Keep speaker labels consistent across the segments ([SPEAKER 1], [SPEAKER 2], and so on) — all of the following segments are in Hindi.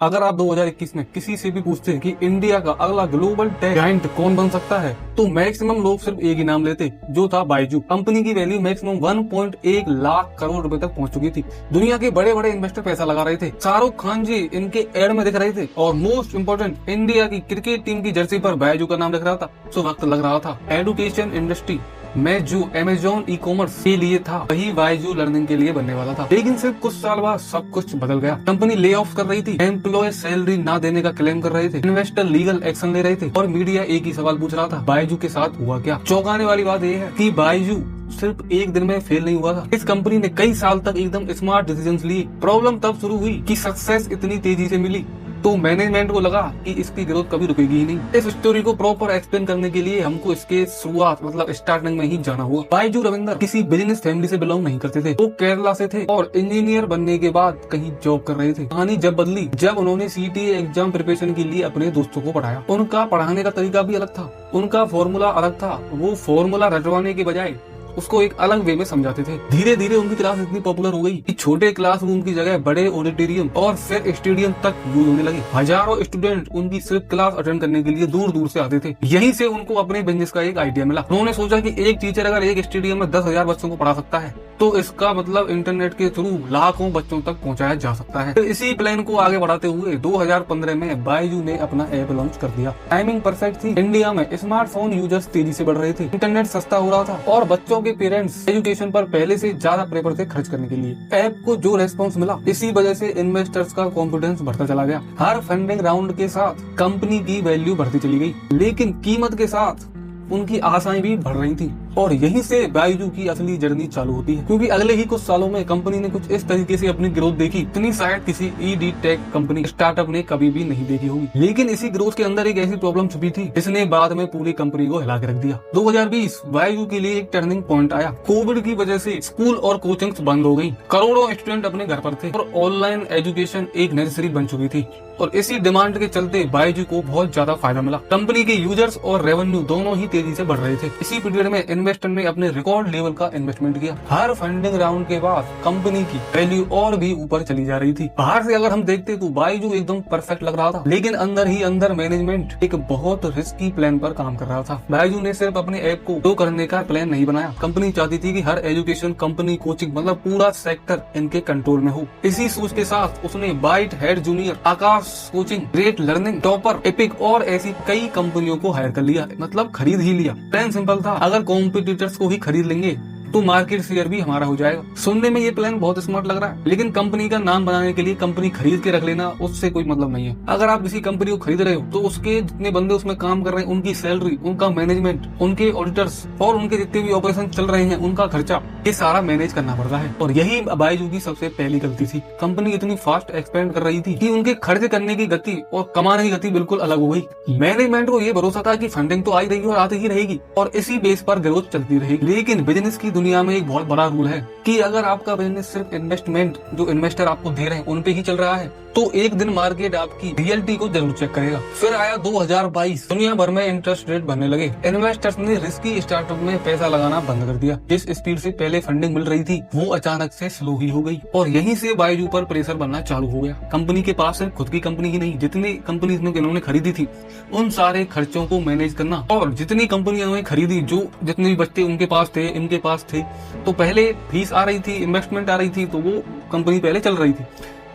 [SPEAKER 1] अगर आप 2021 में किसी से भी पूछते हैं कि इंडिया का अगला ग्लोबल टेक जायंट कौन बन सकता है, तो मैक्सिमम लोग सिर्फ एक ही नाम लेते, जो था बायजू। कंपनी की वैल्यू मैक्सिमम 1.1 लाख करोड़ रुपए तक पहुंच चुकी थी। दुनिया के बड़े बड़े इन्वेस्टर पैसा लगा रहे थे। शाहरुख खान जी इनके एड में दिख रहे थे और मोस्ट इम्पोर्टेंट, इंडिया की क्रिकेट टीम की जर्सी पर बायजू का नाम दिख रहा था। तो वक्त लग रहा था एजुकेशन इंडस्ट्री में जो अमेजोन ई कॉमर्स के लिए था, वही बायजू लर्निंग के लिए बनने वाला था। लेकिन सिर्फ कुछ साल बाद सब कुछ बदल गया। कंपनी ले ऑफ कर रही थी, एम्प्लॉय सैलरी ना देने का क्लेम कर रहे थे, इन्वेस्टर लीगल एक्शन ले रहे थे और मीडिया एक ही सवाल पूछ रहा था, बायजू के साथ हुआ क्या। चौंकाने वाली बात यह है कि बायजू सिर्फ एक दिन में फेल नहीं हुआ था। इस कंपनी ने कई साल तक एकदम स्मार्ट डिसीजंस लिए। प्रॉब्लम तब शुरू हुई कि सक्सेस इतनी तेजी से मिली तो मैनेजमेंट को लगा कि इसकी ग्रोथ कभी रुकेगी ही नहीं। इस स्टोरी को प्रॉपर एक्सप्लेन करने के लिए हमको इसके शुरुआत मतलब स्टार्टिंग में ही जाना हुआ। बायजू रविंदर किसी बिजनेस फैमिली से बिलोंग नहीं करते थे। वो केरला से थे और इंजीनियर बनने के बाद कहीं जॉब कर रहे थे। कहानी जब बदली जब उन्होंने सीटीए एग्जाम प्रिपरेशन के लिए अपने दोस्तों को पढ़ाया। उनका पढ़ाने का तरीका भी अलग था, उनका फॉर्मूला अलग था। वो फॉर्मूला रटवाने के बजाय उसको एक अलग वे में समझाते थे। धीरे धीरे उनकी क्लास इतनी पॉपुलर हो गई कि छोटे क्लासरूम की जगह बड़े ऑडिटोरियम और फिर स्टेडियम तक यूज होने लगे। हजारों स्टूडेंट उनकी सिर्फ क्लास अटेंड करने के लिए दूर दूर से आते थे। यहीं से उनको अपने बिजनेस का एक आइडिया मिला। उन्होंने सोचा कि एक टीचर अगर एक स्टेडियम में 10,000 बच्चों को पढ़ा सकता है तो इसका मतलब इंटरनेट के थ्रू लाखों बच्चों तक पहुंचाया जा सकता है। तो इसी प्लान को आगे बढ़ाते हुए 2015 में बायजू ने अपना ऐप लॉन्च कर दिया। टाइमिंग परफेक्ट थी। इंडिया में स्मार्टफोन यूजर्स तेजी से बढ़ रहे थे, इंटरनेट सस्ता हो रहा था और बच्चों के पेरेंट्स एजुकेशन पर पहले से ज्यादा प्रेफर थे खर्च करने के लिए। ऐप को जो रेस्पॉन्स मिला, इसी वजह से इन्वेस्टर्स का कॉन्फिडेंस बढ़ता चला गया। हर फंडिंग राउंड के साथ कंपनी की वैल्यू बढ़ती चली गई, लेकिन कीमत के साथ उनकी आशाएं भी बढ़ रही थी। और यहीं से बायजू की असली जर्नी चालू होती है, क्योंकि अगले ही कुछ सालों में कंपनी ने कुछ इस तरीके से अपनी ग्रोथ देखी, इतनी शायद किसी ईडी टेक कंपनी स्टार्टअप ने कभी भी नहीं देखी होगी। लेकिन इसी ग्रोथ के अंदर एक ऐसी प्रॉब्लम छुपी थी जिसने बाद में पूरी कंपनी को हिला के रख दिया। 2020 बायजू के लिए एक टर्निंग पॉइंट आया। कोविड की वजह से स्कूल और कोचिंग्स बंद हो गई। करोड़ों स्टूडेंट अपने घर पर थे और ऑनलाइन एजुकेशन एक नेसेसरी बन चुकी थी। और इसी डिमांड के चलते बायजू को बहुत ज्यादा फायदा मिला। कंपनी के यूजर्स और रेवेन्यू दोनों ही तेजी से बढ़ रहे थे। इसी पीरियड में इन्वेस्टर ने अपने रिकॉर्ड लेवल का इन्वेस्टमेंट किया। हर फंडिंग राउंड के बाद कंपनी की वैल्यू और भी ऊपर चली जा रही थी। बाहर से अगर हम देखते तो बायजू एकदम परफेक्ट लग रहा था, लेकिन अंदर ही अंदर मैनेजमेंट एक बहुत रिस्की प्लान पर काम कर रहा था। बायजू ने सिर्फ अपने ऐप को ग्रो करने का प्लान नहीं बनाया। कंपनी चाहती थी कि हर एजुकेशन कंपनी, कोचिंग मतलब पूरा सेक्टर इनके कंट्रोल में हो। इसी सोच के साथ उसने white hat junior, Aakash coaching, great learning, topper, epic और ऐसी कई कंपनियों को हायर कर लिया, मतलब खरीद ही लिया। प्लान सिंपल था, अगर कॉम्पिटिटर्स को ही खरीद लेंगे तो मार्केट शेयर भी हमारा हो जाएगा। सुनने में ये प्लान बहुत स्मार्ट लग रहा है, लेकिन कंपनी का नाम बनाने के लिए कंपनी खरीद के रख लेना, उससे कोई मतलब नहीं है। अगर आप किसी कंपनी को खरीद रहे हो तो उसके जितने बंदे उसमें काम कर रहे हैं, उनकी सैलरी, उनका मैनेजमेंट, उनके ऑडिटर्स और उनके जितने भी ऑपरेशन चल रहे हैं, उनका खर्चा, ये सारा मैनेज करना पड़ता है। और यही बायजू की सबसे पहली गलती थी। कंपनी इतनी फास्ट एक्सपेंड कर रही थी कि उनके खर्च करने की गति और कमाने की गति बिल्कुल अलग हो गई। मैनेजमेंट को ये भरोसा था कि फंडिंग तो आई रही और आती ही रहेगी और इसी बेस पर ग्रोथ चलती रहेगी। लेकिन बिजनेस की दुनिया में एक बहुत बड़ा रूल है कि अगर आपका बिजनेस सिर्फ इन्वेस्टमेंट जो इन्वेस्टर आपको दे रहे हैं उन पे ही चल रहा है तो एक दिन मार्केट आपकी रियलिटी को जरूर चेक करेगा। फिर आया 2022, दुनिया भर में इंटरेस्ट रेट बढ़ने लगे। इन्वेस्टर्स ने रिस्की स्टार्टअप में पैसा लगाना बंद कर दिया। जिस स्पीड से पहले फंडिंग मिल रही थी वो अचानक से स्लो ही हो गई और यहीं से बायजू पर प्रेशर बनना चालू हो गया। कंपनी के पास सिर्फ खुद की कंपनी ही नहीं, जितनी कंपनी इन्होंने खरीदी थी उन सारे खर्चों को मैनेज करना, और जितनी कंपनियां उन्होंने खरीदी, जो जितने भी बच्चे उनके पास थे, इनके पास थे, तो पहले फीस आ रही थी, इन्वेस्टमेंट आ रही थी, तो वो कंपनी पहले चल रही थी।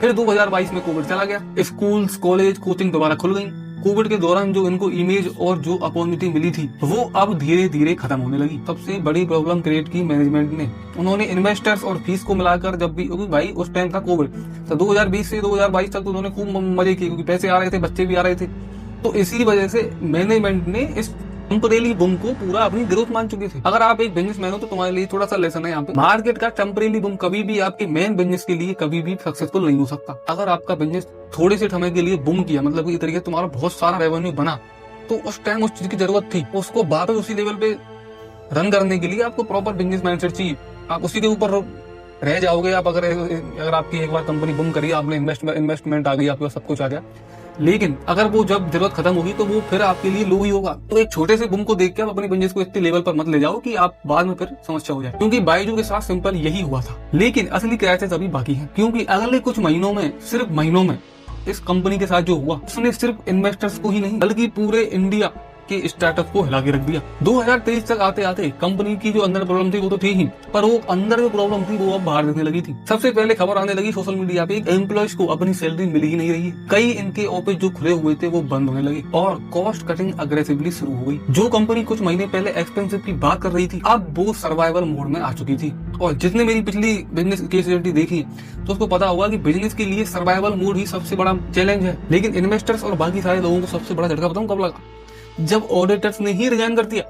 [SPEAKER 1] फिर 2022 में कोविड चला गया। स्कूल्स, कॉलेज, कोचिंग दोबारा खुल गई। कोविड के दौरान जो इनको इमेज और जो अपॉर्चुनिटी मिली थी वो अब धीरे धीरे खत्म होने लगी। सबसे बड़ी प्रॉब्लम क्रिएट की मैनेजमेंट ने। उन्होंने इन्वेस्टर्स और फीस को मिलाकर, जब भी भाई उस टाइम था कोविड, तो 2020 से 2022 तक तो उन्होंने खूब मजे किए, क्योंकि पैसे आ रहे थे, बच्चे भी आ रहे थे। तो इसी वजह से मैनेजमेंट ने इस टेम्परेरी बूम को पूरा अपनी ग्रोथ मान चुके थे। अगर आप एक बिजनेसमैन हो तो तुम्हारे लिए थोड़ा सा लेसन है यहाँ पे। मार्केट का टेम्परेरी बूम कभी भी आपके मेन बिजनेस के लिए कभी भी सक्सेसफुल नहीं हो सकता। अगर आपका बिजनेस थोड़े से समय के लिए बूम किया, मतलब इस तरीके से तुम्हारा बहुत सारा रेवेन्यू बना, तो उस टाइम उस चीज की जरूरत थी। उसको वापस उसी लेवल पे रन करने के लिए आपको प्रॉपर बिजनेस माइंडसेट चाहिए। आप उसी के ऊपर रह जाओगे। आप अगर आपकी एक बार कंपनी बूम करी, आपने इन्वेस्टमेंट आ गई, आपके पास सब कुछ आ गया, लेकिन अगर वो जब जरूरत खत्म होगी तो वो फिर आपके लिए लो ही होगा। तो एक छोटे से बूम को देख के आप अपने बिजनेस को इतने लेवल पर मत ले जाओ कि आप बाद में फिर समस्या हो जाए, क्योंकि बायजू के साथ सिंपल यही हुआ था। लेकिन असली क्राइसिस अभी बाकी है, क्योंकि अगले कुछ महीनों में, सिर्फ महीनों में इस कंपनी के साथ जो हुआ, उसने सिर्फ इन्वेस्टर्स को ही नहीं बल्कि पूरे इंडिया के स्टार्टअप को हिला के रख दिया। 2023 तक आते आते कंपनी की जो अंदर प्रॉब्लम थी वो तो थी ही, पर वो अंदर जो प्रॉब्लम थी वो अब बाहर दिखने लगी थी। सबसे पहले खबर आने लगी सोशल मीडिया पे, एम्प्लॉयज को अपनी सैलरी मिल ही नहीं रही है। कई इनके ऑफिस जो खुले हुए थे वो बंद होने लगे और कॉस्ट कटिंग अग्रेसिवली शुरू हो गई। जो कंपनी कुछ महीने पहले एक्सपेंसिव की बात कर रही थी, अब वो सर्वाइवल मोड में आ चुकी थी। और जिसने मेरी पिछली बिजनेस केस स्टडी देखी तो उसको पता होगा कि बिजनेस के लिए सर्वाइवल मोड ही सबसे बड़ा चैलेंज है। लेकिन इन्वेस्टर्स और बाकी सारे लोगों को सबसे बड़ा झटका बताऊं कब लगा? जब ऑडिटर्स ने ही रिजाइन कर दिया।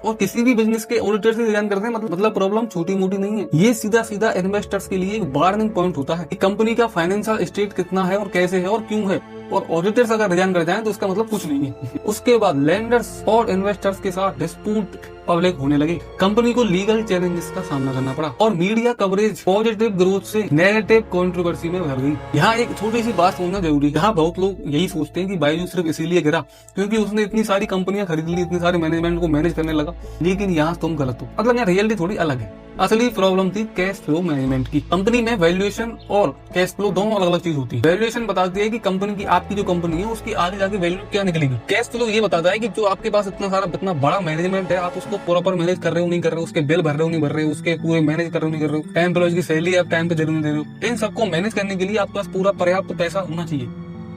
[SPEAKER 1] और किसी भी बिजनेस के ऑडिटर्स ने रिजाइन करते हैं मतलब प्रॉब्लम छोटी मोटी नहीं है। ये सीधा सीधा इन्वेस्टर्स के लिए एक वार्निंग पॉइंट होता है कि कंपनी का फाइनेंशियल स्टेट कितना है और कैसे है और क्यों है। और ऑडिटर्स अगर रिजाइन कर जाएं तो इसका मतलब कुछ नहीं है। उसके बाद लेंडर्स और इन्वेस्टर्स के साथ डिस्प्यूट पब्लिक होने लगे। कंपनी को लीगल चैलेंजेस का सामना करना पड़ा और मीडिया कवरेज पॉजिटिव ग्रोथ से नेगेटिव कंट्रोवर्सी में भर गई। यहाँ एक छोटी सी बात समझना जरूरी है। यहाँ बहुत लोग यही सोचते हैं कि बायजू सिर्फ इसीलिए गिरा क्योंकि उसने इतनी सारी कंपनियां खरीद ली, इतने सारे मैनेजमेंट को मैनेज करने लगा। लेकिन यहाँ तुम गलत हो। मतलब यहाँ रियलिटी थोड़ी अलग है। असली प्रॉब्लम थी कैश फ्लो मैनेजमेंट की। कंपनी में वैल्यूएशन और कैश फ्लो दोनों अलग अलग चीज होती है। वैल्यूएशन बताती है कि कंपनी की, आपकी जो कंपनी है उसकी आगे जाके वैल्यू क्या निकलेगी। कैश फ्लो ये बताता है कि जो आपके पास इतना बड़ा मैनेजमेंट है, आप उसको प्रॉपर मैनेज कर रहे हो नहीं कर रहे हो, उसके बिल भर रहे हो नहीं भर रहे हो, उसके पूरे मैनेज कर रहे हो नहीं कर रहे हो, एम्प्लॉयज की सैलरी आप टाइम पे दे रहे हो नहीं दे रहे हो। इन सबको मैनेज करने के लिए आपके पास पूरा पर्याप्त पैसा होना चाहिए।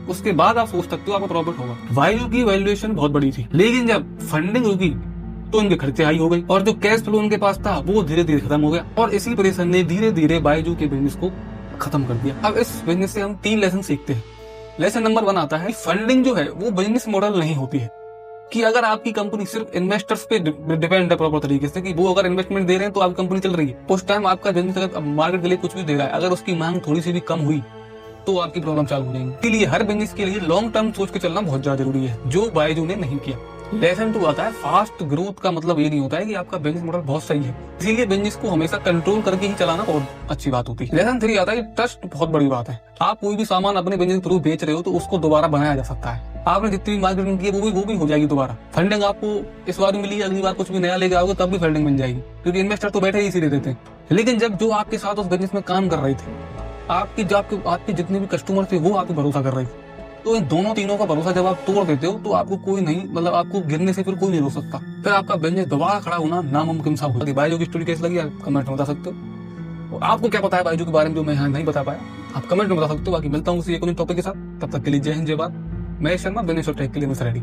[SPEAKER 1] उसके बाद आप सोच सकते हो आपको प्रॉफिट होगा। वायु की वैल्यूएशन बहुत बड़ी थी, लेकिन जब फंडिंग रुकी तो इनके खर्चे हाई हो गए और जो कैश फ्लो उनके पास था वो धीरे धीरे खत्म हो गया। और इसी प्रेशर ने धीरे धीरे बायजू के बिजनेस को खत्म कर दिया। अब इस बिजनेस से हम 3 लेसन सीखते हैं। लेसन नंबर 1 आता है, फंडिंग जो है वो बिजनेस मॉडल नहीं होती है। कि अगर आपकी कंपनी सिर्फ इन्वेस्टर्स पे डिपेंड है प्रॉपर तरीके से, कि वो अगर इन्वेस्टमेंट दे रहे हैं तो आपकी कंपनी चल रही है, उस टाइम आपका बिजनेस अगर मार्केट के लिए कुछ भी दे रहा है, अगर उसकी मांग थोड़ी सी भी कम हुई तो आपकी प्रॉब्लम चालू हो जाएगी। इसलिए हर बिजनेस के लिए लॉन्ग टर्म सोच के चलना बहुत ज्यादा जरूरी है, जो बायजू ने नहीं किया। लेसन 2 आता है, फास्ट ग्रोथ का मतलब ये नहीं होता है कि आपका बिजनेस मॉडल बहुत सही है, इसीलिए बिजनेस को हमेशा कंट्रोल करके ही चलाना बहुत अच्छी बात होती है। लेसन 3 आता है, ट्रस्ट बहुत बड़ी बात है। आप कोई भी सामान अपने बिजनेस थ्रू बेच रहे हो तो उसको दोबारा बनाया जा सकता है। आपने जितनी मार्केटिंग की है वो भी हो जाएगी दोबारा। फंडिंग आपको इस बार मिली, अगली बार कुछ भी नया लेके आओगे तब भी फंडिंग मिल जाएगी, क्योंकि इन्वेस्टर तो बैठे ही इसी देते हैं। लेकिन जब जो आपके साथ उस बिजनेस में काम कर रहे थे, आपके जितने भी कस्टमर थे वो आपको भरोसा कर रहे थे, तो इन दोनों तीनों का भरोसा जब आप तोड़ देते हो तो आपको कोई नहीं, मतलब आपको गिरने से फिर कोई नहीं रोक सकता। फिर आपका बिजनेस दोबारा खड़ा होना नामुमकिन सा होगा। बायजू की स्टोरी कैसे लगी आप कमेंट में बता सकते हो। आपको क्या पता है बायजू के बारे में जो मैं यहाँ नहीं बता पाया, आप कमेंट में बता सकते हो। बाकी मिलता हूँ किसी एक टॉपिक के साथ, तब तक के लिए जय हिंद जय भारत। मैं शर्मा, बिजनेस और टेक के लिए रेडी।